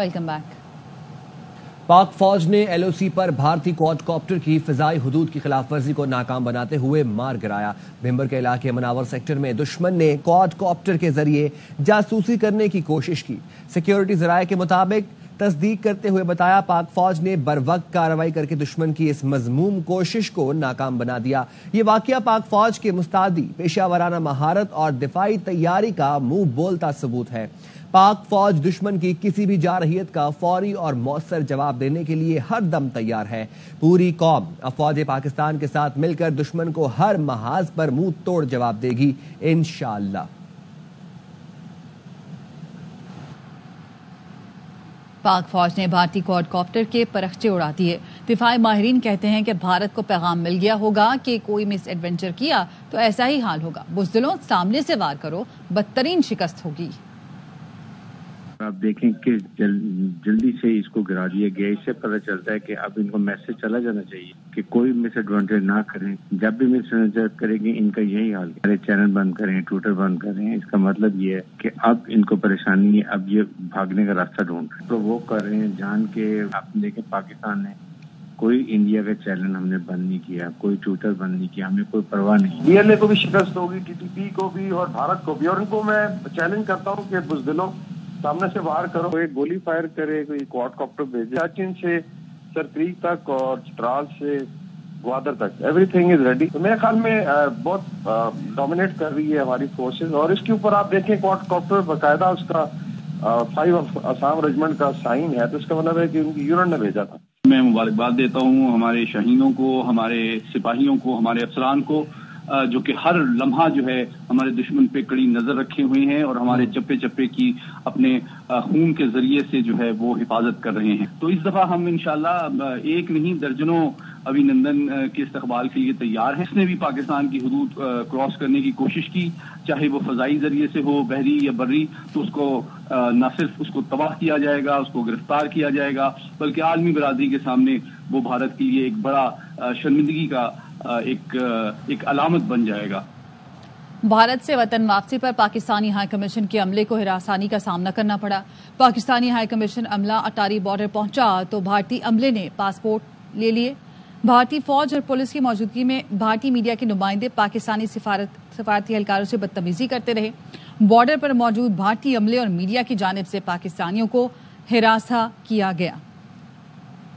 Welcome back. پاک فوج نے ایل او سی پر بھارتی کوڈ کاپٹر کی فضائی حدود کی خلاف ورزی کو ناکام بناتے ہوئے مار گرایا۔ بھمبر کے علاقے مناور سیکٹر میں دشمن نے کوڈ کاپٹر کے ذریعے جاسوسی کرنے کی کوشش کی۔ سیکیورٹی ذرائع کے مطابق تصدیق کرتے ہوئے بتایا پاک فوج نے بروقت کارروائی کر کے دشمن کی اس مذموم کوشش کو ناکام بنا دیا۔ یہ واقعہ پاک فوج کے مستعدی پیشہ ورانہ مہارت اور دفاعی تیاری کا منہ بولتا ثبوت ہے۔ پاک فوج دشمن کی کسی بھی جارحیت کا فوری اور مؤثر جواب دینے کے لیے ہر دم تیار ہے۔ پوری قوم افواج پاکستان کے ساتھ مل کر دشمن کو ہر محاذ پر منہ توڑ جواب دے گی انشاءاللہ۔ پاک فوج نے بھارتی کوڈ کاپٹر کے پرخچے اڑا دیے۔ دفاعی ماہرین کہتے ہیں کہ بھارت کو پیغام مل گیا ہوگا کہ کوئی مس ایڈونچر کیا تو ایسا ہی حال ہوگا۔ بزدلوں سامنے سے وار کرو، بدترین شکست ہوگی۔ آپ دیکھیں کہ جلدی سے اس کو گرا دیا گیا، اس سے پتہ چلتا ہے کہ اب ان کو میسج چلا جانا چاہیے کہ کوئی مس ایڈوانٹیج نہ کریں۔ جب بھی مس ایڈوانٹیج کریں گے ان کا یہی حال ہے، چینل بند کریں، ٹویٹر بند کریں۔ اس کا مطلب یہ ہے کہ اب ان کو پریشانی ہے، اب یہ بھاگنے کا راستہ ڈھونڈ رہے ہیں، پرووک کر رہے ہیں جان کے۔ آپ دیکھیں پاکستان نے کوئی انڈیا کا چینل ہم نے بند نہیں کیا، کوئی ٹویٹر بند نہیں کیا، ہمیں کوئی پرواہ نہیں۔ ڈی ایل اے کو بھی شکست ہوگی، ٹی ٹی پی کو بھی اور بھارت کو بھی، اور ان کو میں چیلنج کرتا ہوں کہ بزدلوں سامنے سے وار کرو، کوئی گولی فائر کرے، کوئی کوڈ کاپٹر بھیجے، ساچن سے سرکریک تک اور چترال سے گوادر تک، ایوری تھنگ از ریڈی۔ تو میرے خیال میں بہت ڈومینیٹ کر رہی ہے ہماری فورسز، اور اس کے اوپر آپ دیکھیں کوڈ کاپٹر باقاعدہ اس کا 5 آسام ریجمنٹ کا سائن ہے، تو اس کا مطلب ہے کہ ان کی یونٹ نے بھیجا تھا۔ میں مبارکباد دیتا ہوں ہمارے شہینوں کو، ہمارے سپاہیوں کو، ہمارے افسران کو، جو کہ ہر لمحہ جو ہے ہمارے دشمن پہ کڑی نظر رکھے ہوئے ہیں اور ہمارے چپے چپے کی اپنے خون کے ذریعے سے جو ہے وہ حفاظت کر رہے ہیں۔ تو اس دفعہ ہم انشاءاللہ ایک نہیں درجنوں ابھی نندن کے استقبال کے لیے تیار ہیں۔ اس نے بھی پاکستان کی حدود کراس کرنے کی کوشش کی، چاہے وہ فضائی ذریعے سے ہو، بحری یا بری، تو اس کو نہ صرف اس کو تباہ کیا جائے گا، اس کو گرفتار کیا جائے گا، بلکہ عالمی برادری کے سامنے وہ بھارت کے لیے ایک بڑا شرمندگی کا ایک علامت بن جائے گا۔ بھارت سے وطن واپسی پر پاکستانی ہائی کمیشن کے عملے کو ہراسانی کا سامنا کرنا پڑا۔ پاکستانی ہائی کمیشن عملہ اٹاری بارڈر پہنچا تو بھارتی عملے نے پاسپورٹ لے لیے۔ بھارتی فوج اور پولیس کی موجودگی میں بھارتی میڈیا کے نمائندے پاکستانی سفارتی اہلکاروں سے بدتمیزی کرتے رہے۔ بارڈر پر موجود بھارتی عملے اور میڈیا کی جانب سے پاکستانیوں کو ہراساں کیا گیا۔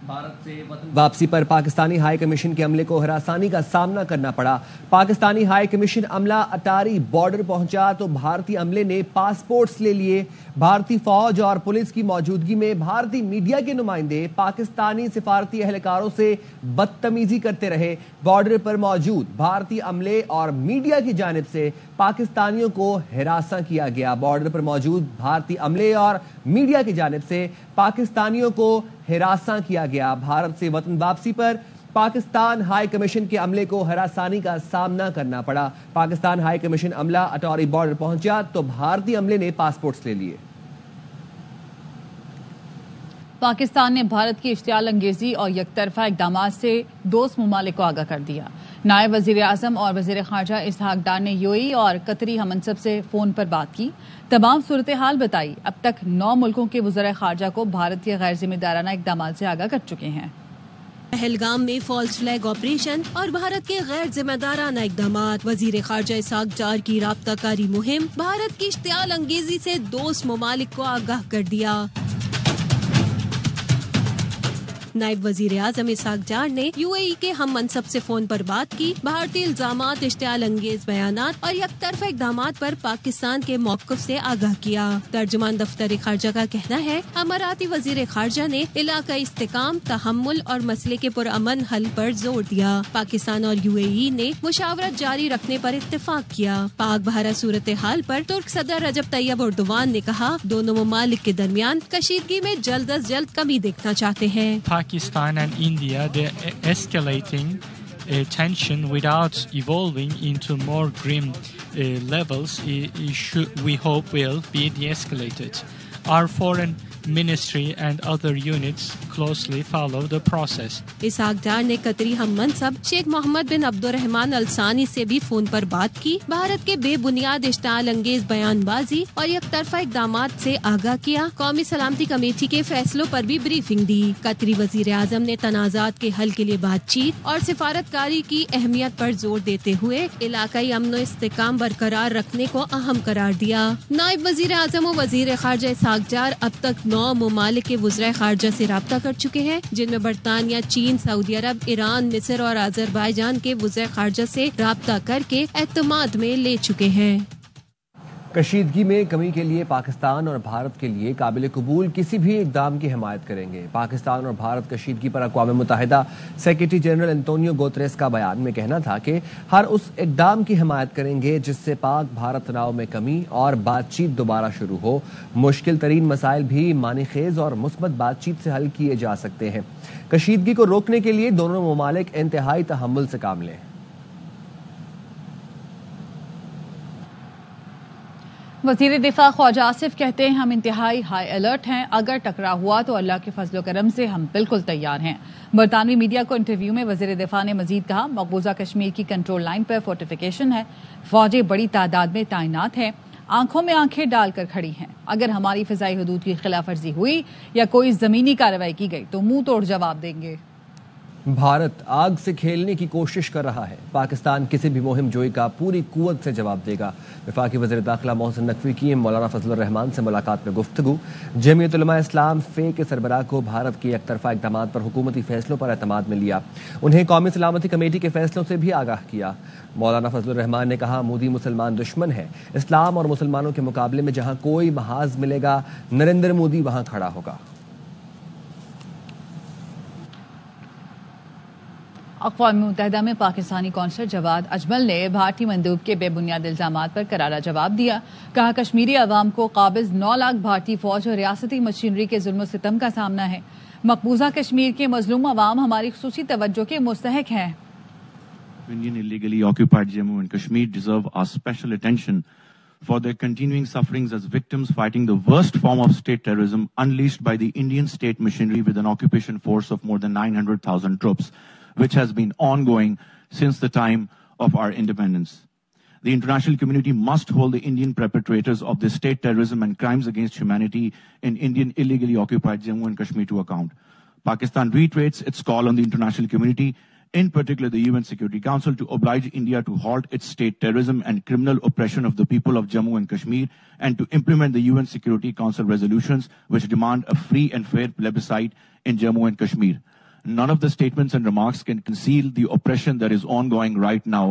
بھارت سے واپسی پر پاکستانی ہائی کمیشن کے عملے کو ہراسانی کا سامنا کرنا پڑا۔ پاکستانی ہائی کمیشن عملہ اٹاری بارڈر پہنچا تو بھارتی عملے نے پاسپورٹس لے لیے۔ بھارتی فوج اور پولیس کی موجودگی میں بھارتی میڈیا کے نمائندے پاکستانی سفارتی اہلکاروں سے بدتمیزی کرتے رہے۔ بارڈر پر موجود بھارتی عملے اور میڈیا کی جانب سے پاکستانیوں کو ہراساں کیا گیا۔ بارڈر پر موجود بھارتی عملے اور میڈیا کی جانب سے پاکستانیوں کو ہراساں کیا گیا۔ بھارت سے وطن واپسی پر پاکستان ہائی کمیشن کے عملے کو ہراسانی کا سامنا کرنا پڑا۔ پاکستان ہائی کمیشن عملہ اٹاری بارڈر پہنچا تو بھارتی عملے نے پاسپورٹس لے لیے۔ پاکستان نے بھارت کی اشتعال انگیزی اور یک طرفہ اقدامات سے دوست ممالک کو آگاہ کر دیا۔ نائب وزیر اعظم اور وزیر خارجہ اسحاق ڈار نے یو اے ای اور قطری ہم منصب سے فون پر بات کی، تمام صورتحال بتائی۔ اب تک 9 ملکوں کے وزراء خارجہ کو بھارت کے غیر ذمہ دارانہ اقدامات سے آگاہ کر چکے ہیں۔ پہلگام میں فالس فلیگ آپریشن اور بھارت کے غیر ذمہ دارانہ اقدامات، وزیر خارجہ اسحاق ڈار کی رابطہ کاری مہم، بھارت کی اشتعال انگیزی سے دوست ممالک کو آگاہ کر دیا۔ نائب وزیر اعظم اسحاق ڈار نے یو اے ای کے ہم منصب سے فون پر بات کی، بھارتی الزامات، اشتعال انگیز بیانات اور یک طرفہ اقدامات پر پاکستان کے موقف سے آگاہ کیا۔ ترجمان دفتر خارجہ کا کہنا ہے اماراتی وزیر خارجہ نے علاقائی استحکام، تحمل اور مسئلے کے پرامن حل پر زور دیا۔ پاکستان اور یو اے ای نے مشاورت جاری رکھنے پر اتفاق کیا۔ پاک بھارت صورتحال پر ترک صدر رجب طیب اردوان نے کہا دونوں ممالک کے درمیان کشیدگی میں جلد از جلد کمی دیکھنا چاہتے ہیں۔ Pakistan and India, they're escalating tension without evolving into more grim levels, we hope will be de-escalated. Our foreign ministry and other units closely follow the process. Ishaq Dar نے قطری ہم منصب شیخ محمد بن عبد الرحمن الثانی سے بھی فون پر بات کی، بھارت کے بے بنیاد اشتعال انگیز بیان بازی اور یک طرفہ اقدامات سے آگاہ کیا، قومی سلامتی کمیٹی کے فیصلوں پر بھی بریفنگ دی۔ قطری وزیر اعظم نے تنازعات کے حل کے لیے بات چیت اور سفارتکاری کی اہمیت پر زور دیتے ہوئے علاقائی امن و استحکام برقرار رکھنے کو اہم قرار دیا۔ نائب وزیر اعظم و وزیر خارجہ اسحاق ڈار اب تک 9 ممالک کے وزرائے خارجہ سے رابطہ کر چکے ہیں، جن میں برطانیہ، چین، سعودی عرب، ایران، مصر اور آذربائیجان کے وزرائے خارجہ سے رابطہ کر کے اعتماد میں لے چکے ہیں۔ کشیدگی میں کمی کے لیے پاکستان اور بھارت کے لیے قابل قبول کسی بھی اقدام کی حمایت کریں گے۔ پاکستان اور بھارت کشیدگی پر اقوام متحدہ سیکرٹری جنرل انتونیو گوتریس کا بیان میں کہنا تھا کہ ہر اس اقدام کی حمایت کریں گے جس سے پاک بھارت تناؤ میں کمی اور بات چیت دوبارہ شروع ہو۔ مشکل ترین مسائل بھی معنی خیز اور مثبت بات چیت سے حل کیے جا سکتے ہیں۔ کشیدگی کو روکنے کے لیے دونوں ممالک انتہائی تحمل سے کام لیں۔ وزیر دفاع خواجہ آصف کہتے ہیں ہم انتہائی ہائی الرٹ ہیں، اگر ٹکرا ہوا تو اللہ کے فضل و کرم سے ہم بالکل تیار ہیں۔ برطانوی میڈیا کو انٹرویو میں وزیر دفاع نے مزید کہا مقبوضہ کشمیر کی کنٹرول لائن پر فورٹیفیکیشن ہے، فوجیں بڑی تعداد میں تعینات ہیں، آنکھوں میں آنکھیں ڈال کر کھڑی ہیں، اگر ہماری فضائی حدود کی خلاف ورزی ہوئی یا کوئی زمینی کارروائی کی گئی تو منہ توڑ جواب دیں گے۔ بھارت آگ سے کھیلنے کی کوشش کر رہا ہے، پاکستان کسی بھی مہم جوئی کا پوری قوت سے جواب دے گا۔ وفاقی وزیر داخلہ محسن نقوی کی مولانا فضل الرحمان سے ملاقات میں گفتگو۔ جمعیت علماء اسلام فے کے سربراہ کو بھارت کے یک طرفہ اقدامات پر حکومتی فیصلوں پر اعتماد میں لیا، انہیں قومی سلامتی کمیٹی کے فیصلوں سے بھی آگاہ کیا۔ مولانا فضل الرحمان نے کہا مودی مسلمان دشمن ہے، اسلام اور مسلمانوں کے مقابلے میں جہاں کوئی محاذ ملے گا نریندر مودی وہاں کھڑا ہوگا۔ اقوام متحدہ میں پاکستانی کونسل جواد اجمل نے بھارتی مندوب کے بے بنیاد الزامات پر کرارا جواب دیا، کہا کشمیری عوام کو قابض 9 لاکھ بھارتی فوج اور ریاستی مشینری کے ظلم و ستم کا سامنا ہے، مقبوضہ کشمیر کے مظلوم عوام ہماری خصوصی توجہ کے مستحق ہیں۔ Indian illegally occupied Jammu and Kashmir deserve our special attention for their continuing sufferings as victims fighting the worst form of state terrorism unleashed by the Indian state machinery with an occupation force of more than 900,000 troops, which has been ongoing since the time of our independence. The international community must hold the Indian perpetrators of this state terrorism and crimes against humanity in Indian illegally occupied Jammu and Kashmir to account. Pakistan reiterates its call on the international community, in particular the UN Security Council, to oblige India to halt its state terrorism and criminal oppression of the people of Jammu and Kashmir and to implement the UN Security Council resolutions which demand a free and fair plebiscite in Jammu and Kashmir. None of the statements and remarks can conceal the oppression that is ongoing right now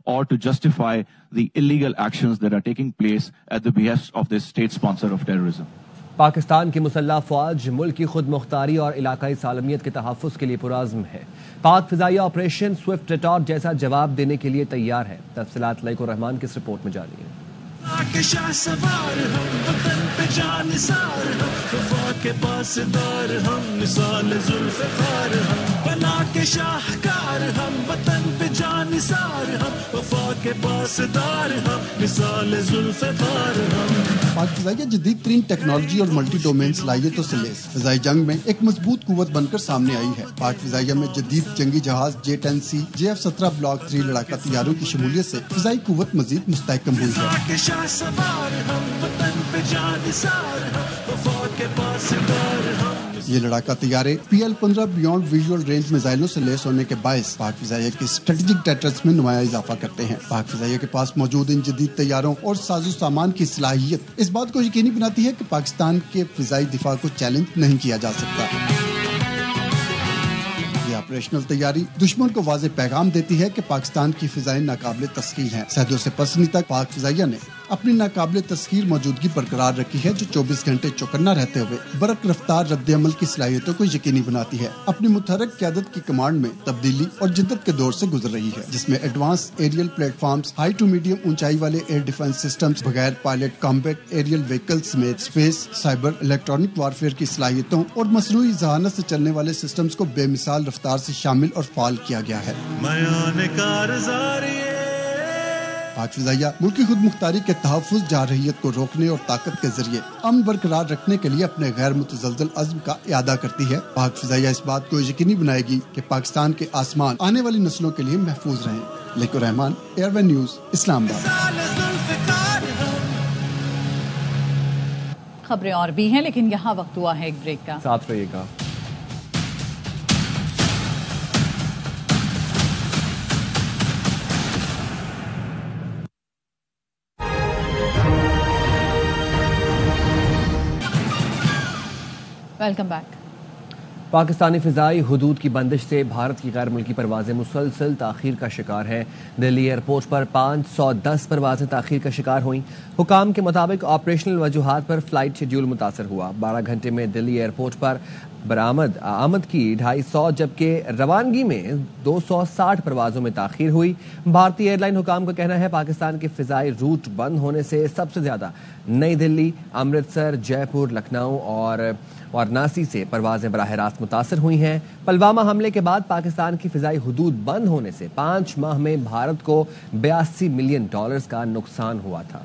or to justify the illegal actions that are taking place at the behest of this state sponsor of terrorism. Pakistan کی مسلح فوج ملک کی خود مختاری اور علاقائی سالمیت کے تحفظ کے لیے پرعزم ہے، پاک فضائیہ آپریشن سوئفٹ ریٹارٹ جیسا جواب دینے کے لیے تیار ہے۔ تفصیلات لائق الرحمان کی اس رپورٹ میں جانیے۔ پاک فضائیہ جدید ترین ٹیکنالوجی اور ملٹی ڈومین صلاحیتوں سے لیس فضائی جنگ میں ایک مضبوط قوت بن کر سامنے آئی ہے۔ پاک فضائیہ میں جدید جنگی جہاز J-10C JF-17 بلاک 3 لڑاکا طیاروں کی شمولیت سے فضائی قوت مزید مستحکم ہوئی ہے۔ یہ لڑاکا طیارے PL-15 بیونڈ ویژول رینج میزائلوں سے لیس ہونے کے باعث پاک فضائیہ کی اسٹریٹجک ڈیٹرنس میں نمایاں اضافہ کرتے ہیں۔ پاک فضائیہ کے پاس موجود ان جدید طیاروں اور ساز و سامان کی صلاحیت اس بات کو یقینی بناتی ہے کہ پاکستان کے فضائی دفاع کو چیلنج نہیں کیا جا سکتا۔ یہ آپریشنل تیاری دشمن کو واضح پیغام دیتی ہے کہ پاکستان کی فضائیں ناقابل تسخیر ہیں۔ صدیوں سے پسندی تک پاک فضائیہ نے اپنی ناقابل تسخیر موجودگی برقرار رکھی ہے، جو 24 گھنٹے چوکنا رہتے ہوئے برق رفتار رد عمل کی صلاحیتوں کو یقینی بناتی ہے۔ اپنی متحرک قیادت کی کمانڈ میں تبدیلی اور جدت کے دور سے گزر رہی ہے، جس میں advance aerial platforms, high to medium اونچائی والے ایئر ڈیفنس سسٹمز، بغیر پائلٹ کامبیٹ ایریل وہیکل سمیت اسپیس، سائبر، الیکٹرانک وارفیئر کی صلاحیتوں اور مصنوعی ذہانت سے چلنے والے سسٹمز کو بے مثال رفتار سے شامل اور فعال کیا گیا ہے۔ پاک فضائیہ ملکی خود مختاری کے تحفظ جارحیت کو روکنے اور طاقت کے ذریعے امن برقرار رکھنے کے لیے اپنے غیر متزلزل عزم کا اعادہ کرتی ہے۔ پاک فضائیہ اس بات کو یقینی بنائے گی کہ پاکستان کے آسمان آنے والی نسلوں کے لیے محفوظ رہیں۔ لیکن رحمان، ایئر ون نیوز، اسلام آباد۔ خبریں اور بھی ہیں لیکن یہاں وقت ہوا ہے ایک بریک کا، ساتھ رہیے گا۔ Welcome back. پاکستانی فضائی حدود کی بندش سے بھارت کی غیر ملکی پروازیں مسلسل تاخیر کا شکار ہیں۔ دلی ایئرپورٹ پر 510 پروازیں تاخیر کا شکار ہوئیں۔ حکام کے مطابق آپریشنل وجوہات پر فلائٹ شیڈیول متاثر ہوا۔ 12 گھنٹے میں دلی ایئرپورٹ پر آمد کی 250 جبکہ روانگی میں 260 پروازوں میں تاخیر ہوئی۔ بھارتی ایئر لائن حکام کا کہنا ہے پاکستان کے فضائی روٹ بند ہونے سے سب سے زیادہ نئی دلی، امرتسر، جے پور، لکھنؤ اور وارانسی سے پروازیں براہ راست متاثر ہوئی ہیں۔ پلوامہ حملے کے بعد پاکستان کی فضائی حدود بند ہونے سے 5 ماہ میں بھارت کو $82 ملین کا نقصان ہوا تھا۔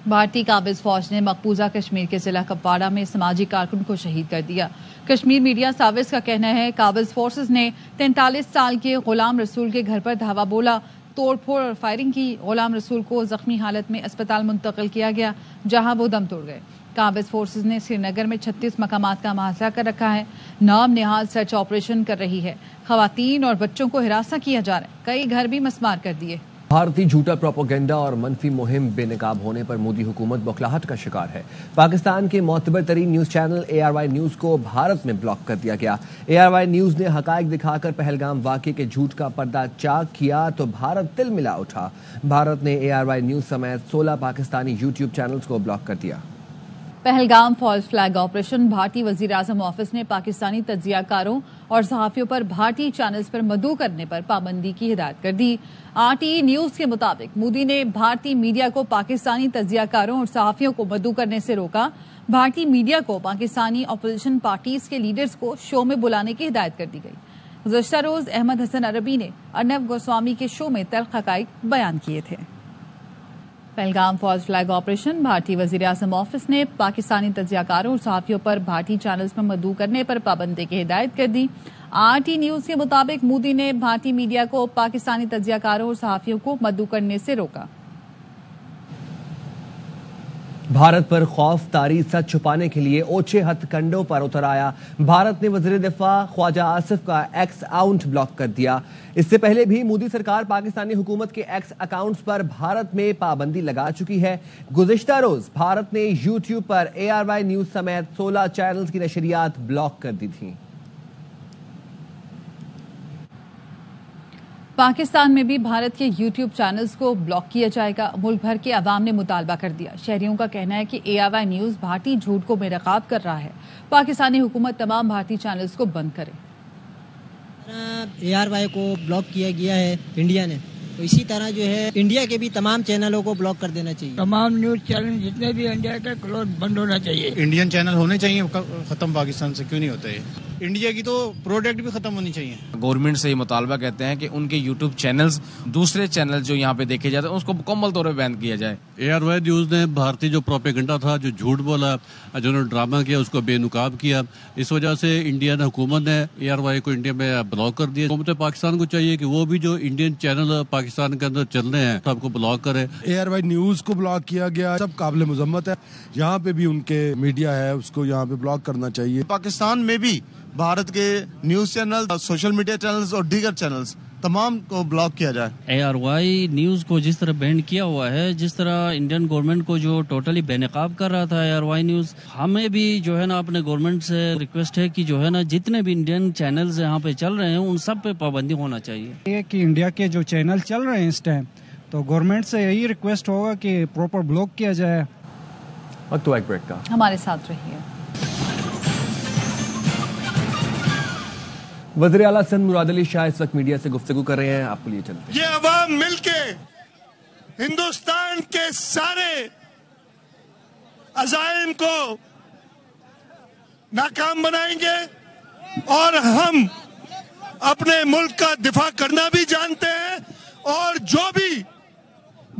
بھارتی قابض فوج نے مقبوضہ کشمیر کے ضلع کپواڑہ میں سماجی کارکن کو شہید کر دیا۔ کشمیر میڈیا سروس کا کہنا ہے قابض فورسز نے 43 سال کے غلام رسول کے گھر پر دھاوا بولا، توڑ پھوڑ اور فائرنگ کی۔ غلام رسول کو زخمی حالت میں اسپتال منتقل کیا گیا جہاں وہ دم توڑ گئے۔ قابض فورسز نے سری نگر میں 36 مقامات کا محاصرہ کر رکھا ہے، نام نہاد سرچ آپریشن کر رہی ہے۔ خواتین اور بچوں کو ہراساں کیا جا رہا ہے، کئی گھر بھی مسمار کر دیے۔ بھارتی جھوٹا پروپیگنڈا اور منفی مہم بے نقاب ہونے پر مودی حکومت بوکھلاہٹ کا شکار ہے۔ پاکستان کے معتبر ترین نیوز چینل ARY نیوز کو بھارت میں بلاک کر دیا گیا۔ ARY نیوز نے حقائق دکھا کر پہلگام واقعے کے جھوٹ کا پردہ چاک کیا تو بھارت تل ملا اٹھا۔ بھارت نے ARY نیوز سمیت 16 پاکستانی یوٹیوب چینلز کو بلاک کر دیا۔ پہلگام فالس فلیگ آپریشن، بھارتی وزیر اعظم آفس نے پاکستانی تجزیہ کاروں اور صحافیوں پر بھارتی چینلز پر مدعو کرنے پر پابندی کی ہدایت کر دی۔ RTE نیوز کے مطابق مودی نے بھارتی میڈیا کو پاکستانی تجزیہ کاروں اور صحافیوں کو مدعو کرنے سے روکا۔ بھارتی میڈیا کو پاکستانی اپوزیشن پارٹیز کے لیڈرز کو شو میں بلانے کی ہدایت کر دی گئی۔ گزشتہ روز احمد حسن عربی نے ارنب گوسوامی کے شو میں تلخ حقائق بیان کیے تھے۔ پہلگام فالس فلیگ آپریشن، بھارتی وزیر اعظم آفس نے پاکستانی تجزیہ کاروں اور صحافیوں پر بھارتی چینلز پر مدعو کرنے پر پابندی کی ہدایت کر دی۔ RT نیوز کے مطابق مودی نے بھارتی میڈیا کو پاکستانی تجزیہ کاروں اور صحافیوں کو مدعو کرنے سے روکا۔ بھارت پر خوف طاری سچ چھپانے کے لیے اوچھے ہتھ کنڈوں پر اتر آیا۔ بھارت نے وزیر دفاع خواجہ آصف کا ایکس اکاؤنٹ بلاک کر دیا۔ اس سے پہلے بھی مودی سرکار پاکستانی حکومت کے ایکس اکاؤنٹس پر بھارت میں پابندی لگا چکی ہے۔ گزشتہ روز بھارت نے یوٹیوب پر ARY نیوز سمیت 16 چینلز کی نشریات بلاک کر دی تھیں۔ پاکستان میں بھی بھارت کے یوٹیوب چینلز کو بلاک کیا جائے گا۔ ملک بھر کے عوام نے مطالبہ کر دیا۔ شہریوں کا کہنا ہے کہ ARY نیوز بھارتی جھوٹ کو بے نقاب کر رہا ہے۔ پاکستانی حکومت تمام بھارتی چینلز کو بند کرے۔ ARY کو بلاک کیا گیا ہے انڈیا نے، تو اسی طرح جو ہے انڈیا کے بھی تمام چینلوں کو بلاک کر دینا چاہیے۔ تمام نیوز چینل جتنے بھی انڈیا کے کلوز بند ہونا چاہیے۔ انڈین چینل ہونے چاہیے ختم، پاکستان سے کیوں نہیں ہوتا ہے؟ انڈیا کی تو پروڈکٹ بھی ختم ہونی چاہیے۔ گورنمنٹ سے یہ مطالبہ کہتے ہیں کہ ان کے یوٹیوب چینلز، دوسرے چینل جو یہاں پہ دیکھے جاتے ہیں اس کو مکمل طور پہ بین کیا جائے۔ ARY نیوز نے بھارتی جو پروپیگنڈا تھا، جو جھوٹ بولا، جنہوں نے ڈرامہ کیا، اس کو بے نقاب کیا۔ اس وجہ سے انڈین حکومت نے ARY کو انڈیا میں بلاک کر دیا۔ حکومت پاکستان کو چاہیے کہ وہ بھی جو انڈین چینل پاکستان کے اندر چل رہے ہیں سب کو بلاک کرے۔ ARY نیوز کو بلاک کیا گیا، سب قابل مذمت ہے۔ یہاں پہ بھی ان کے میڈیا ہے اس کو یہاں پہ بلاک کرنا چاہیے۔ پاکستان میں بھی بھارت کے news channel, social media channels اور دیگر چینلز تمام کو بلاک کیا جائے۔ ARY نیوز کو جس طرح بینڈ کیا ہوا ہے، جس طرح انڈین گورنمنٹ کو جو ٹوٹلی بے نقاب کر رہا تھا ARY نیوز، ہمیں بھی جو ہے نا اپنے گورنمنٹ سے ریکویسٹ ہے کہ جو ہے نا جتنے بھی انڈین چینلز یہاں پہ چل رہے ہیں ان سب پہ پابندی ہونا چاہیے۔ یہ کہ انڈیا کے جو چینل چل رہے ہیں اس ٹائم، تو گورنمنٹ سے یہی ریکویسٹ ہوگا کہ پراپر بلاک کیا جائے۔ وقت تو ایک بریک کا، ہمارے ساتھ رہیے۔ وزیر اعلیٰ سندھ مراد علی شاہ اس وقت میڈیا سے گفتگو کر رہے ہیں، آپ کو لیے چلتے ہیں۔ یہ عوام مل کے ہندوستان کے سارے عزائم کو ناکام بنائیں گے اور ہم اپنے ملک کا دفاع کرنا بھی جانتے ہیں، اور جو بھی